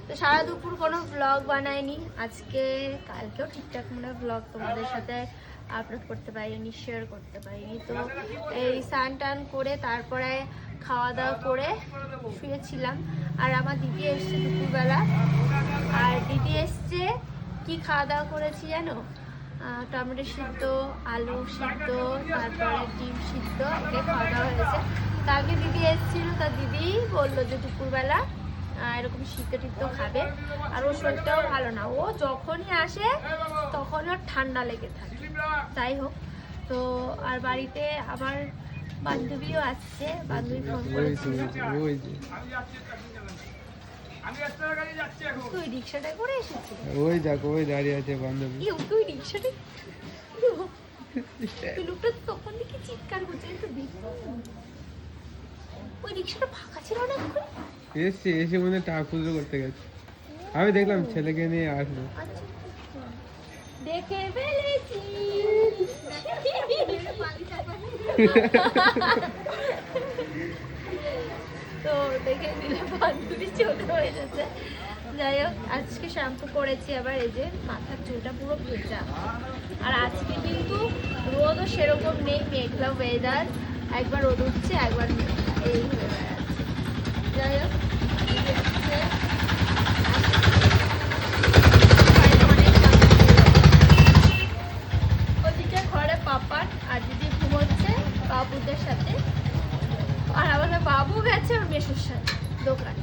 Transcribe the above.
তো সারা দুপুর কোনো ব্লগ বানাইনি আজকে, কালকেও ঠিকঠাক মনে ব্লগ তোমাদের সাথে আপলোড করতে পারিনি, শেয়ার করতে পারিনি। তো এই স্নান টান করে তারপরে খাওয়া দাওয়া করে শুয়েছিলাম। আর আমার দিদি এসছে দুপুরবেলা, আর দিদি এসছে কি খাওয়া দাওয়া করেছি জানো? টমেটো সিদ্ধ, আলু সিদ্ধ, তারপরে ডিম সিদ্ধ, এটাই খাওয়া দাওয়া হয়েছে। কালকে দিদি এসেছিল, তা দিদি বললো যে দুপুরবেলা এরকম সিদ্ধ টিদ্ধ খাবে। আর ওর শরীরটাও ভালো না, ও যখনই আসে তখন ওর ঠান্ডা লেগে থাকে। যাই হোক, তো আর বাড়িতে আমার বান্ধবীও আসছে, বান্ধবী ফোন করেছিল। তুই রিক্সাটা করে এসেছিস? ওই দেখো ওই দাঁড়িয়ে আছে বান্ধবী। তুই রিক্সাটা লোকটা তখন দেখি চিৎকার করছে, একটু দেখো ওই রিক্সাটা ফাঁকা ছিল না। এসছে, এসে মনে হয় টাকা খুচরো করতে গেছে। আমি দেখলাম ছেলেকে নিয়ে আসলো। দেখে ফেলেছি। তো দেখে দিলে বান্ধবী ছোট হয়ে যাচ্ছে। যাই হোক, আজকে শ্যাম্পু করেছি, আবার এই যে মাথার চুলটা পুরো ভেজা। আর আজকে কিন্তু রোদও সেরকম নেই, মেঘলা ওয়েদার, একবার রোদ উঠছে একবার এই হয়ে বেড়াচ্ছে। যাই হোক, ওদিকে ঘরে পাপার আর দিদি ঘুমোচ্ছে বাবুদের সাথে, আর আমাদের বাবু গেছে ওর মেসোর সাথে দোকান।